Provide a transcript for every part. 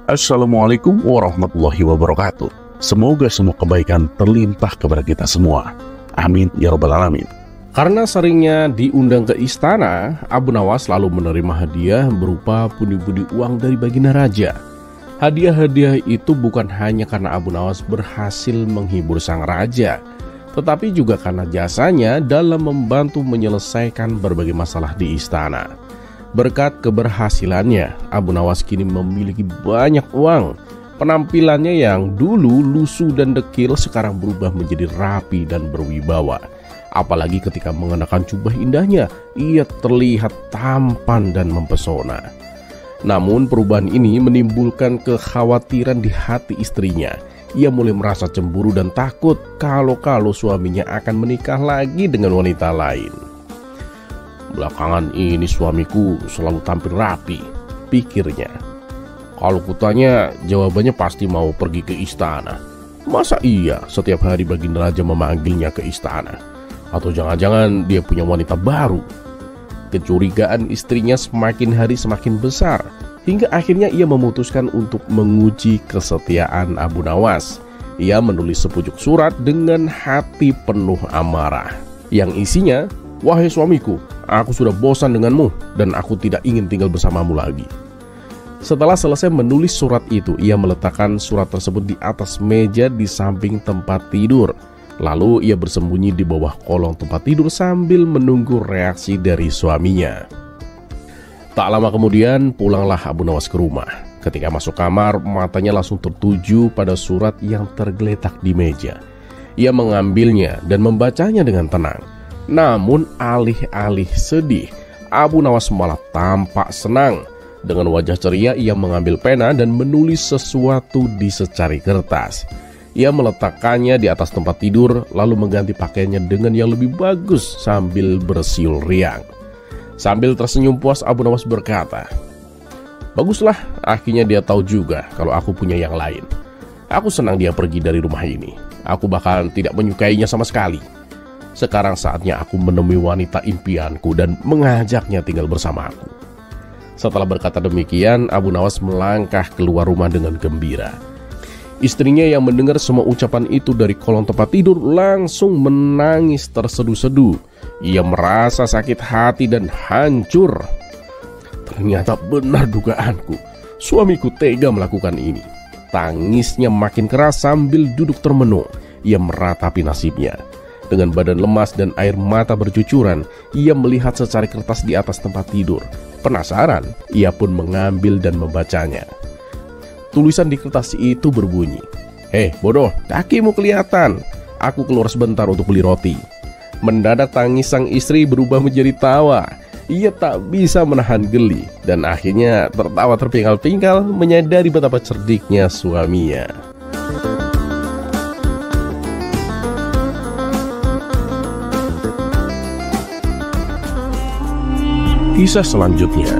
Assalamualaikum warahmatullahi wabarakatuh. Semoga semua kebaikan terlimpah kepada kita semua. Amin ya rabbal alamin. Karena seringnya diundang ke istana, Abu Nawas selalu menerima hadiah berupa pundi-pundi uang dari Baginda Raja. Hadiah-hadiah itu bukan hanya karena Abu Nawas berhasil menghibur sang raja, tetapi juga karena jasanya dalam membantu menyelesaikan berbagai masalah di istana. Berkat keberhasilannya, Abu Nawas kini memiliki banyak uang. Penampilannya yang dulu lusuh dan dekil sekarang berubah menjadi rapi dan berwibawa. Apalagi ketika mengenakan jubah indahnya, ia terlihat tampan dan mempesona. Namun perubahan ini menimbulkan kekhawatiran di hati istrinya. Ia mulai merasa cemburu dan takut kalau suaminya akan menikah lagi dengan wanita lain. Belakangan ini suamiku selalu tampil rapi, pikirnya. Kalau kutanya, jawabannya pasti mau pergi ke istana. Masa iya setiap hari Baginda Raja memanggilnya ke istana? Atau jangan-jangan dia punya wanita baru? Kecurigaan istrinya semakin hari semakin besar, hingga akhirnya ia memutuskan untuk menguji kesetiaan Abu Nawas. Ia menulis sepucuk surat dengan hati penuh amarah, yang isinya, "Wahai suamiku, aku sudah bosan denganmu dan aku tidak ingin tinggal bersamamu lagi." Setelah selesai menulis surat itu, ia meletakkan surat tersebut di atas meja di samping tempat tidur. Lalu ia bersembunyi di bawah kolong tempat tidur sambil menunggu reaksi dari suaminya. Tak lama kemudian pulanglah Abu Nawas ke rumah. Ketika masuk kamar, matanya langsung tertuju pada surat yang tergeletak di meja. Ia mengambilnya dan membacanya dengan tenang. Namun alih-alih sedih, Abu Nawas malah tampak senang. Dengan wajah ceria ia mengambil pena dan menulis sesuatu di secari kertas. Ia meletakkannya di atas tempat tidur lalu mengganti pakaiannya dengan yang lebih bagus sambil bersiul riang. Sambil tersenyum puas, Abu Nawas berkata, "Baguslah, akhirnya dia tahu juga kalau aku punya yang lain. Aku senang dia pergi dari rumah ini. Aku bahkan tidak menyukainya sama sekali. Sekarang saatnya aku menemui wanita impianku dan mengajaknya tinggal bersama aku." Setelah berkata demikian, Abu Nawas melangkah keluar rumah dengan gembira. Istrinya yang mendengar semua ucapan itu dari kolong tempat tidur langsung menangis terseduh-seduh. Ia merasa sakit hati dan hancur. Ternyata benar dugaanku, suamiku tega melakukan ini. Tangisnya makin keras sambil duduk termenung. Ia meratapi nasibnya. Dengan badan lemas dan air mata bercucuran, ia melihat secari kertas di atas tempat tidur. Penasaran, ia pun mengambil dan membacanya. Tulisan di kertas itu berbunyi, "Hei bodoh, kakimu kelihatan. Aku keluar sebentar untuk beli roti." Mendadak tangis sang istri berubah menjadi tawa. Ia tak bisa menahan geli dan akhirnya tertawa terpingkal-pingkal menyadari betapa cerdiknya suaminya. Kisah selanjutnya.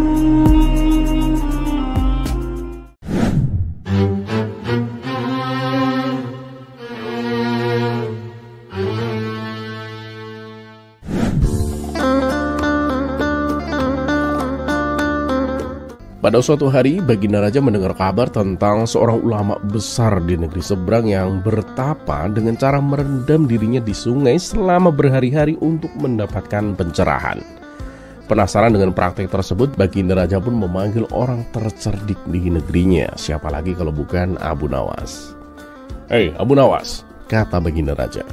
Pada suatu hari, Baginda Raja mendengar kabar tentang seorang ulama besar di negeri seberang yang bertapa dengan cara merendam dirinya di sungai selama berhari-hari untuk mendapatkan pencerahan. Penasaran dengan praktek tersebut, Baginda Raja pun memanggil orang tercerdik di negerinya. Siapa lagi kalau bukan Abu Nawas. "Hei Abu Nawas," kata Baginda Raja,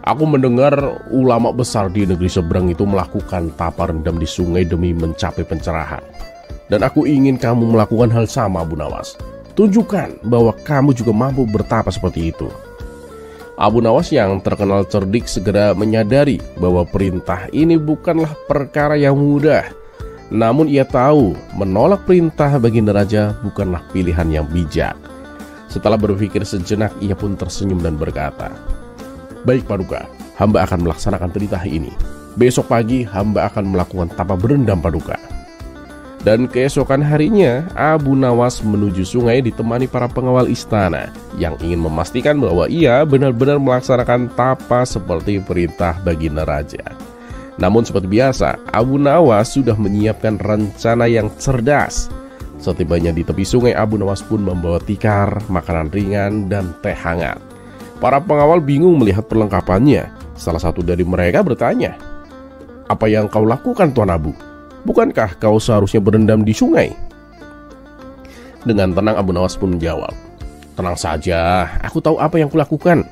"aku mendengar ulama besar di negeri seberang itu melakukan tapa rendam di sungai demi mencapai pencerahan. Dan aku ingin kamu melakukan hal sama, Abu Nawas. Tunjukkan bahwa kamu juga mampu bertapa seperti itu." Abu Nawas yang terkenal cerdik segera menyadari bahwa perintah ini bukanlah perkara yang mudah. Namun ia tahu menolak perintah Baginda Raja bukanlah pilihan yang bijak. Setelah berpikir sejenak, ia pun tersenyum dan berkata, "Baik Paduka, hamba akan melaksanakan perintah ini. Besok pagi hamba akan melakukan tapa berendam Paduka." Dan keesokan harinya, Abu Nawas menuju sungai ditemani para pengawal istana yang ingin memastikan bahwa ia benar-benar melaksanakan tapa seperti perintah Baginda Raja. Namun seperti biasa, Abu Nawas sudah menyiapkan rencana yang cerdas. Setibanya di tepi sungai, Abu Nawas pun membawa tikar, makanan ringan, dan teh hangat. Para pengawal bingung melihat perlengkapannya. Salah satu dari mereka bertanya, "Apa yang kau lakukan, Tuan Abu? Bukankah kau seharusnya berendam di sungai?" Dengan tenang Abu Nawas pun menjawab, "Tenang saja, aku tahu apa yang kulakukan."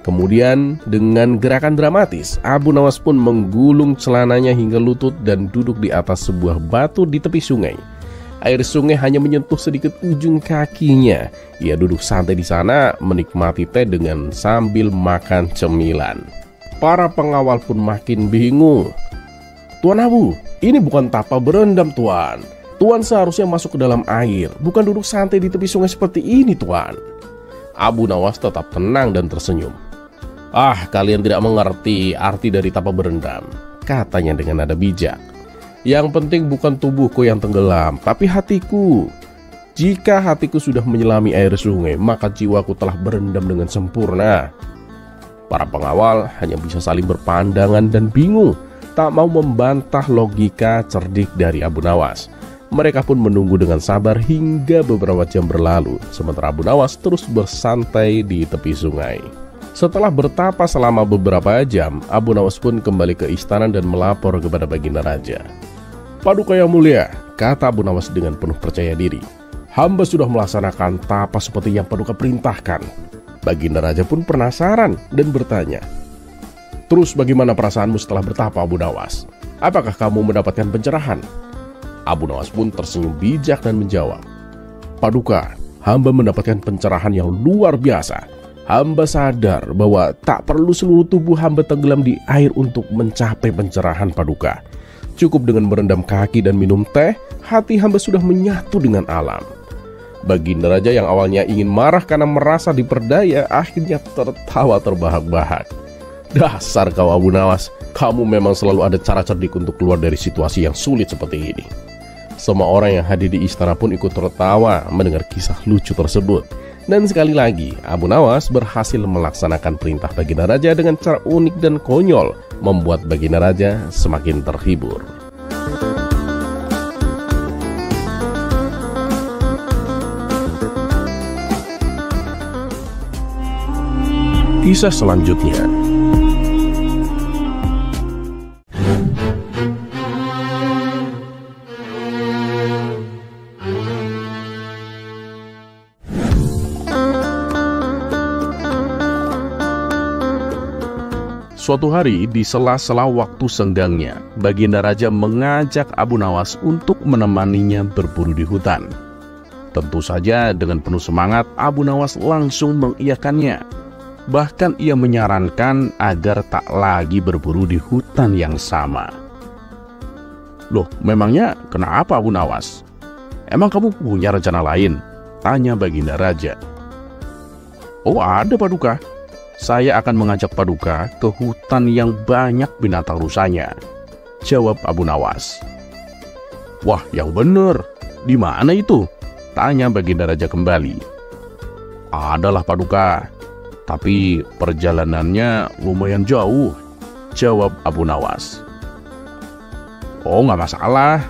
Kemudian dengan gerakan dramatis, Abu Nawas pun menggulung celananya hingga lutut dan duduk di atas sebuah batu di tepi sungai. Air sungai hanya menyentuh sedikit ujung kakinya. Ia duduk santai di sana menikmati teh dengan sambil makan cemilan. Para pengawal pun makin bingung. "Tuan Abu, ini bukan tapa berendam, Tuan. Tuan seharusnya masuk ke dalam air, bukan duduk santai di tepi sungai seperti ini, Tuan." Abu Nawas tetap tenang dan tersenyum. "Ah, kalian tidak mengerti arti dari tapa berendam," katanya dengan nada bijak. "Yang penting bukan tubuhku yang tenggelam, tapi hatiku. Jika hatiku sudah menyelami air sungai, maka jiwaku telah berendam dengan sempurna." Para pengawal hanya bisa saling berpandangan dan bingung, tak mau membantah logika cerdik dari Abu Nawas. Mereka pun menunggu dengan sabar hingga beberapa jam berlalu, sementara Abu Nawas terus bersantai di tepi sungai. Setelah bertapa selama beberapa jam, Abu Nawas pun kembali ke istana dan melapor kepada Baginda Raja. "Paduka yang mulia," kata Abu Nawas dengan penuh percaya diri, "hamba sudah melaksanakan tapa seperti yang Paduka perintahkan." Baginda Raja pun penasaran dan bertanya, "Terus bagaimana perasaanmu setelah bertapa, Abu Nawas? Apakah kamu mendapatkan pencerahan?" Abu Nawas pun tersenyum bijak dan menjawab, "Paduka, hamba mendapatkan pencerahan yang luar biasa. Hamba sadar bahwa tak perlu seluruh tubuh hamba tenggelam di air untuk mencapai pencerahan, Paduka. Cukup dengan merendam kaki dan minum teh, hati hamba sudah menyatu dengan alam." Baginda Raja yang awalnya ingin marah karena merasa diperdaya, akhirnya tertawa terbahak-bahak. "Dasar kau Abu Nawas, kamu memang selalu ada cara cerdik untuk keluar dari situasi yang sulit seperti ini." Semua orang yang hadir di istana pun ikut tertawa mendengar kisah lucu tersebut. Dan sekali lagi, Abu Nawas berhasil melaksanakan perintah Baginda Raja dengan cara unik dan konyol, membuat Baginda Raja semakin terhibur. Kisah selanjutnya. Suatu hari, di sela-sela waktu senggangnya, Baginda Raja mengajak Abu Nawas untuk menemaninya berburu di hutan. Tentu saja dengan penuh semangat, Abu Nawas langsung mengiyakannya. Bahkan ia menyarankan agar tak lagi berburu di hutan yang sama. "Loh, memangnya kenapa, Abu Nawas? Emang kamu punya rencana lain?" tanya Baginda Raja. "Oh, ada, Paduka. Saya akan mengajak Paduka ke hutan yang banyak binatang rusanya," jawab Abu Nawas. "Wah, yang bener. Di mana itu?" tanya Baginda Raja kembali. "Adalah, Paduka. Tapi perjalanannya lumayan jauh," jawab Abu Nawas. "Oh, nggak masalah.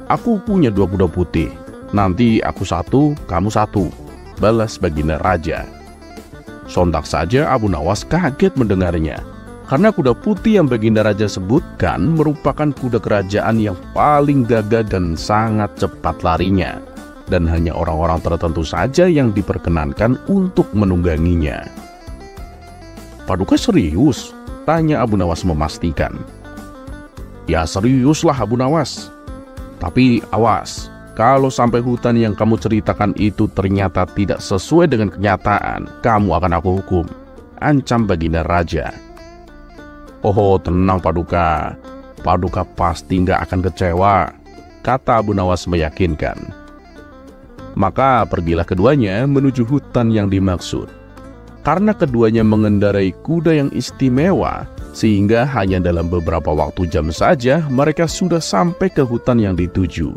Aku punya 2 kuda putih. Nanti aku satu, kamu satu," balas Baginda Raja. Sontak saja Abu Nawas kaget mendengarnya, karena kuda putih yang Baginda Raja sebutkan merupakan kuda kerajaan yang paling gagah dan sangat cepat larinya, dan hanya orang-orang tertentu saja yang diperkenankan untuk menungganginya. "Paduka serius?" tanya Abu Nawas memastikan. "Ya seriuslah Abu Nawas. Tapi awas, kalau sampai hutan yang kamu ceritakan itu ternyata tidak sesuai dengan kenyataan, kamu akan aku hukum," ancam Baginda Raja. "Oh, tenang Paduka. Paduka pasti nggak akan kecewa," kata Abu Nawas meyakinkan. Maka pergilah keduanya menuju hutan yang dimaksud. Karena keduanya mengendarai kuda yang istimewa, sehingga hanya dalam beberapa waktu jam saja mereka sudah sampai ke hutan yang dituju.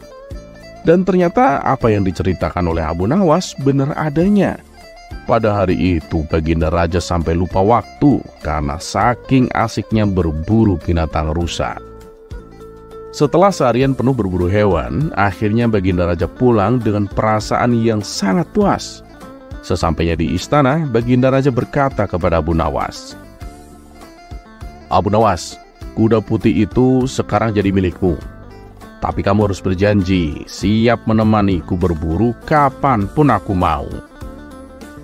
Dan ternyata apa yang diceritakan oleh Abu Nawas benar adanya. Pada hari itu Baginda Raja sampai lupa waktu karena saking asiknya berburu binatang rusa. Setelah seharian penuh berburu hewan, akhirnya Baginda Raja pulang dengan perasaan yang sangat puas. Sesampainya di istana, Baginda Raja berkata kepada Abu Nawas, "Abu Nawas, kuda putih itu sekarang jadi milikmu. Tapi kamu harus berjanji siap menemaniku berburu kapanpun aku mau."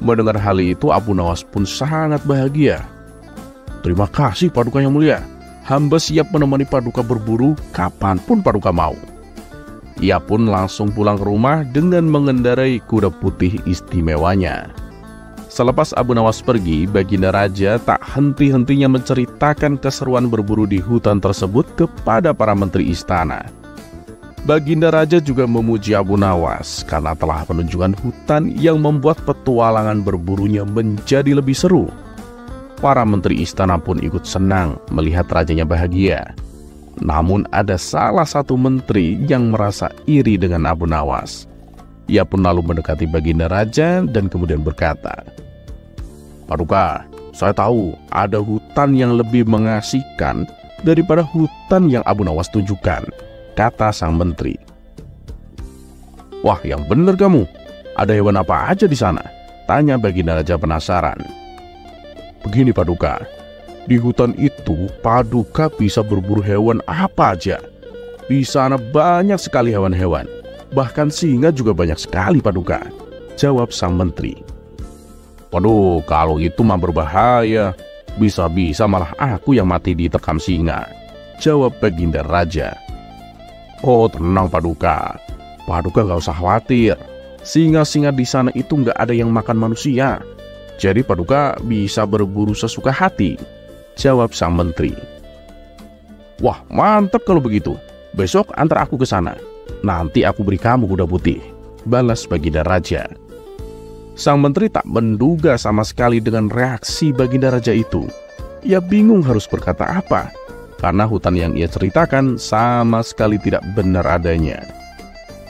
Mendengar hal itu, Abu Nawas pun sangat bahagia. "Terima kasih Paduka yang mulia. Hamba siap menemani Paduka berburu kapanpun Paduka mau." Ia pun langsung pulang ke rumah dengan mengendarai kuda putih istimewanya. Selepas Abu Nawas pergi, Baginda Raja tak henti-hentinya menceritakan keseruan berburu di hutan tersebut kepada para menteri istana. Baginda Raja juga memuji Abu Nawas karena telah menunjukkan hutan yang membuat petualangan berburunya menjadi lebih seru. Para menteri istana pun ikut senang melihat rajanya bahagia. Namun ada salah satu menteri yang merasa iri dengan Abu Nawas. Ia pun lalu mendekati Baginda Raja dan kemudian berkata, "Paduka, saya tahu ada hutan yang lebih mengasihkan daripada hutan yang Abu Nawas tunjukkan," kata sang menteri. "Wah, yang benar kamu. Ada hewan apa aja di sana?" tanya Baginda Raja penasaran. "Begini Paduka, di hutan itu Paduka bisa berburu hewan apa aja. Di sana banyak sekali hewan-hewan, bahkan singa juga banyak sekali Paduka," jawab sang menteri. "Waduh, kalau itu mah berbahaya. Bisa-bisa malah aku yang mati diterkam singa," jawab Baginda Raja. "Oh, tenang Paduka. Paduka gak usah khawatir. Singa-singa di sana itu gak ada yang makan manusia. Jadi Paduka bisa berburu sesuka hati," jawab sang menteri. "Wah, mantap kalau begitu. Besok antar aku ke sana. Nanti aku beri kamu kuda putih," balas Baginda Raja. Sang menteri tak menduga sama sekali dengan reaksi Baginda Raja itu. Ia bingung harus berkata apa, karena hutan yang ia ceritakan sama sekali tidak benar adanya.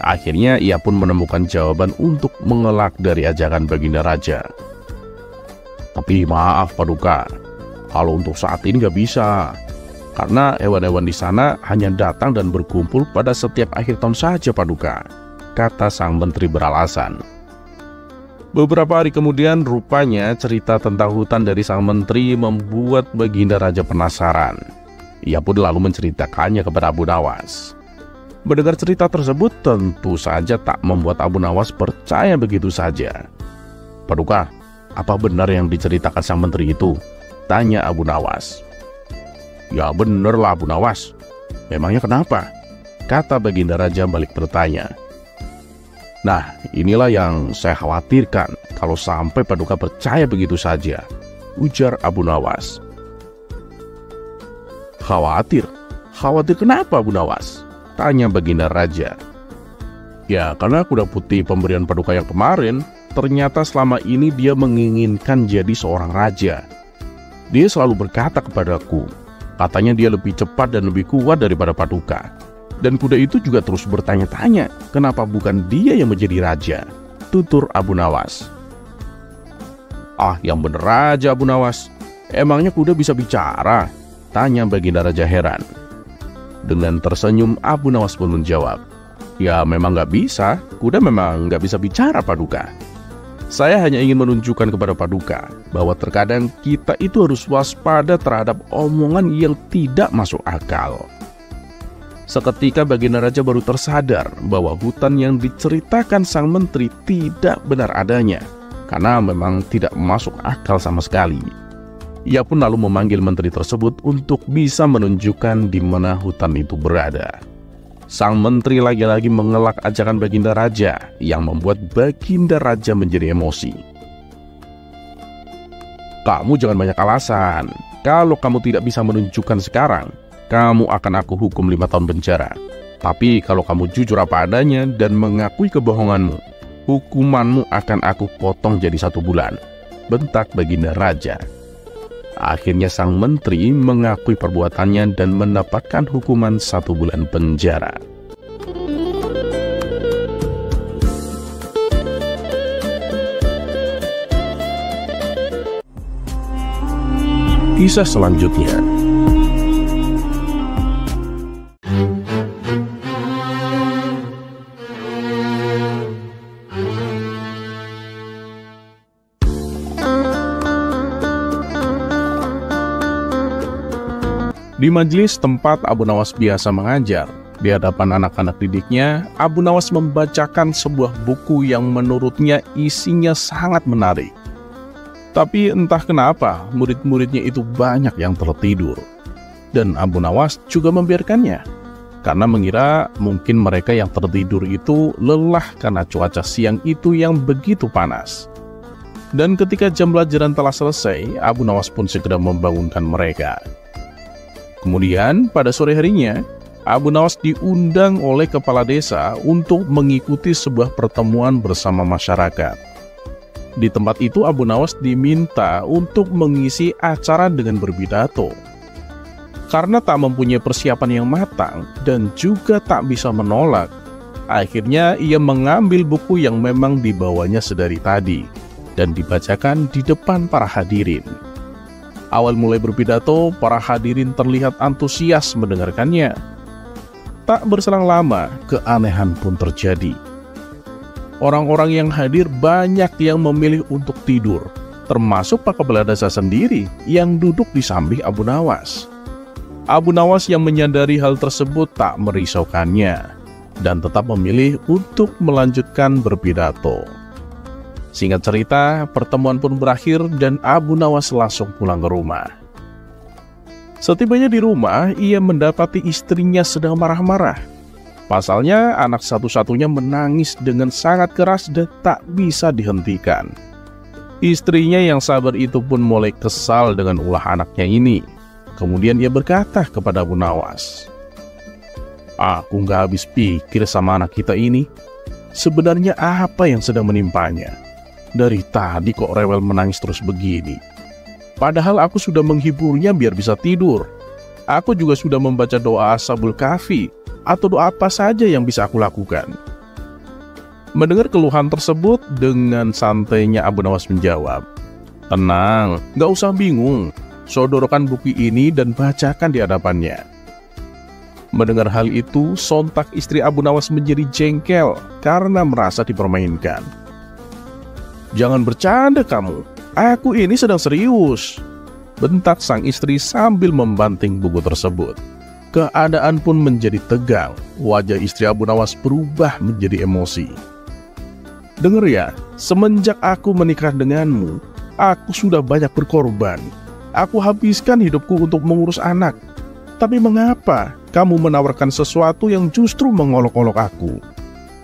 Akhirnya ia pun menemukan jawaban untuk mengelak dari ajakan Baginda Raja. "Tapi maaf Paduka, kalau untuk saat ini gak bisa. Karena hewan-hewan di sana hanya datang dan berkumpul pada setiap akhir tahun saja Paduka," kata sang menteri beralasan. Beberapa hari kemudian, rupanya cerita tentang hutan dari sang menteri membuat Baginda Raja penasaran. Ia pun lalu menceritakannya kepada Abu Nawas. Mendengar cerita tersebut tentu saja tak membuat Abu Nawas percaya begitu saja. "Paduka, apa benar yang diceritakan sang menteri itu?" tanya Abu Nawas. "Ya bener lah Abu Nawas. Memangnya kenapa?" kata Baginda Raja balik bertanya. "Nah, inilah yang saya khawatirkan kalau sampai Paduka percaya begitu saja," ujar Abu Nawas. "Khawatir? Khawatir kenapa Abu Nawas?" tanya Baginda Raja. "Ya, karena kuda putih pemberian Paduka yang kemarin, ternyata selama ini dia menginginkan jadi seorang raja. Dia selalu berkata kepadaku, katanya dia lebih cepat dan lebih kuat daripada Paduka. Dan kuda itu juga terus bertanya-tanya, kenapa bukan dia yang menjadi raja," tutur Abu Nawas. "Ah, yang bener aja Abu Nawas. Emangnya kuda bisa bicara?" tanya Baginda Raja heran. Dengan tersenyum, Abu Nawas pun menjawab, "Ya memang gak bisa. Kuda memang gak bisa bicara Paduka. Saya hanya ingin menunjukkan kepada Paduka bahwa terkadang kita itu harus waspada terhadap omongan yang tidak masuk akal." Seketika Baginda Raja baru tersadar bahwa hutan yang diceritakan sang menteri tidak benar adanya, karena memang tidak masuk akal sama sekali. Ia pun lalu memanggil menteri tersebut untuk bisa menunjukkan di mana hutan itu berada. Sang menteri lagi-lagi mengelak ajakan Baginda Raja yang membuat Baginda Raja menjadi emosi. "Kamu jangan banyak alasan. Kalau kamu tidak bisa menunjukkan sekarang, kamu akan aku hukum 5 tahun penjara. Tapi kalau kamu jujur apa adanya dan mengakui kebohonganmu, hukumanmu akan aku potong jadi 1 bulan, bentak Baginda Raja. Akhirnya sang menteri mengakui perbuatannya dan mendapatkan hukuman 1 bulan penjara. Kisah selanjutnya. Di majelis tempat Abu Nawas biasa mengajar, di hadapan anak-anak didiknya, Abu Nawas membacakan sebuah buku yang menurutnya isinya sangat menarik. Tapi entah kenapa, murid-muridnya itu banyak yang tertidur. Dan Abu Nawas juga membiarkannya, karena mengira mungkin mereka yang tertidur itu lelah karena cuaca siang itu yang begitu panas. Dan ketika jam pelajaran telah selesai, Abu Nawas pun segera membangunkan mereka. Kemudian pada sore harinya, Abu Nawas diundang oleh kepala desa untuk mengikuti sebuah pertemuan bersama masyarakat. Di tempat itu Abu Nawas diminta untuk mengisi acara dengan berpidato. Karena tak mempunyai persiapan yang matang dan juga tak bisa menolak, akhirnya ia mengambil buku yang memang dibawanya sedari tadi dan dibacakan di depan para hadirin. Awal mulai berpidato, para hadirin terlihat antusias mendengarkannya. Tak berselang lama, keanehan pun terjadi. Orang-orang yang hadir banyak yang memilih untuk tidur, termasuk Pak Kepala Desa sendiri yang duduk di samping Abu Nawas. Abu Nawas yang menyadari hal tersebut tak merisaukannya dan tetap memilih untuk melanjutkan berpidato. Singkat cerita, pertemuan pun berakhir dan Abu Nawas langsung pulang ke rumah. Setibanya di rumah, ia mendapati istrinya sedang marah-marah. Pasalnya, anak satu-satunya menangis dengan sangat keras dan tak bisa dihentikan. Istrinya yang sabar itu pun mulai kesal dengan ulah anaknya ini. Kemudian ia berkata kepada Abu Nawas, "Aku gak habis pikir sama anak kita ini. Sebenarnya apa yang sedang menimpanya? Dari tadi kok rewel menangis terus begini. Padahal aku sudah menghiburnya biar bisa tidur. Aku juga sudah membaca doa Ashabul Kahfi atau doa apa saja yang bisa aku lakukan." Mendengar keluhan tersebut, dengan santainya Abu Nawas menjawab, "Tenang, gak usah bingung. Sodorkan buku ini dan bacakan di hadapannya." Mendengar hal itu, sontak istri Abu Nawas menjadi jengkel karena merasa dipermainkan. "Jangan bercanda kamu, aku ini sedang serius," bentak sang istri sambil membanting buku tersebut. Keadaan pun menjadi tegang, wajah istri Abu Nawas berubah menjadi emosi. "Dengar ya, semenjak aku menikah denganmu, aku sudah banyak berkorban. Aku habiskan hidupku untuk mengurus anak. Tapi mengapa kamu menawarkan sesuatu yang justru mengolok-olok aku?"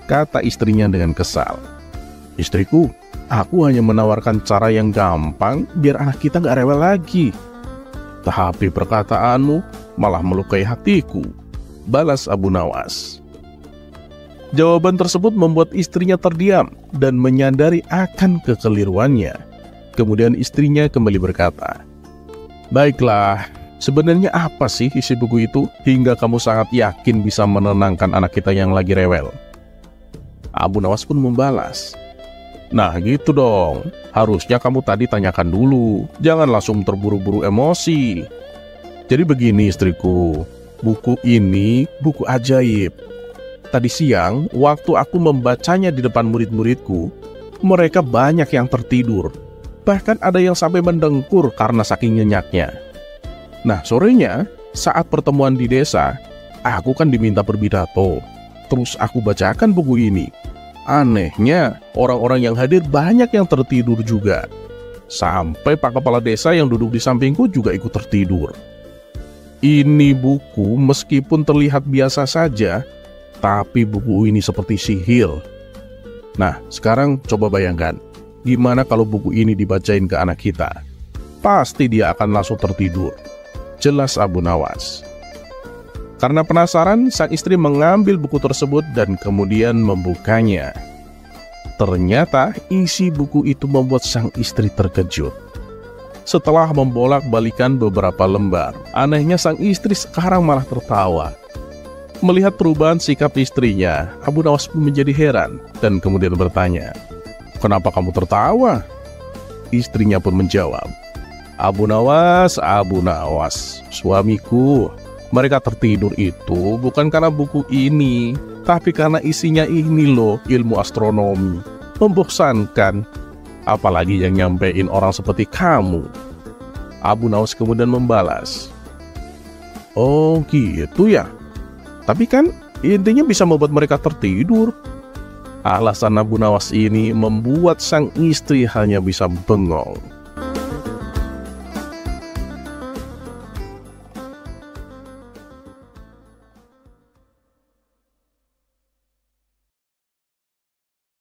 kata istrinya dengan kesal. "Istriku, aku hanya menawarkan cara yang gampang biar anak kita gak rewel lagi. Tapi perkataanmu malah melukai hatiku," balas Abu Nawas. Jawaban tersebut membuat istrinya terdiam dan menyadari akan kekeliruannya. Kemudian istrinya kembali berkata, "Baiklah, sebenarnya apa sih isi buku itu hingga kamu sangat yakin bisa menenangkan anak kita yang lagi rewel?" Abu Nawas pun membalas, "Nah gitu dong, harusnya kamu tadi tanyakan dulu, jangan langsung terburu-buru emosi. Jadi begini istriku, buku ini buku ajaib. Tadi siang, waktu aku membacanya di depan murid-muridku, mereka banyak yang tertidur. Bahkan ada yang sampai mendengkur karena saking nyenyaknya. Nah sorenya, saat pertemuan di desa, aku kan diminta berpidato. Terus aku bacakan buku ini. Anehnya, orang-orang yang hadir banyak yang tertidur juga. Sampai Pak Kepala Desa yang duduk di sampingku juga ikut tertidur. Ini buku meskipun terlihat biasa saja, tapi buku ini seperti sihir. Nah, sekarang coba bayangkan, gimana kalau buku ini dibacain ke anak kita? Pasti dia akan langsung tertidur," jelas Abu Nawas. Karena penasaran, sang istri mengambil buku tersebut dan kemudian membukanya. Ternyata isi buku itu membuat sang istri terkejut. Setelah membolak-balikan beberapa lembar, anehnya sang istri sekarang malah tertawa. Melihat perubahan sikap istrinya, Abu Nawas pun menjadi heran dan kemudian bertanya, "Kenapa kamu tertawa?" Istrinya pun menjawab, Abu Nawas, suamiku, mereka tertidur itu bukan karena buku ini, tapi karena isinya ini loh, ilmu astronomi. Membosankan, apalagi yang nyampein orang seperti kamu." Abu Nawas kemudian membalas, Oh gitu ya. Tapi kan intinya bisa membuat mereka tertidur. Alasan Abu Nawas ini membuat sang istri hanya bisa bengong.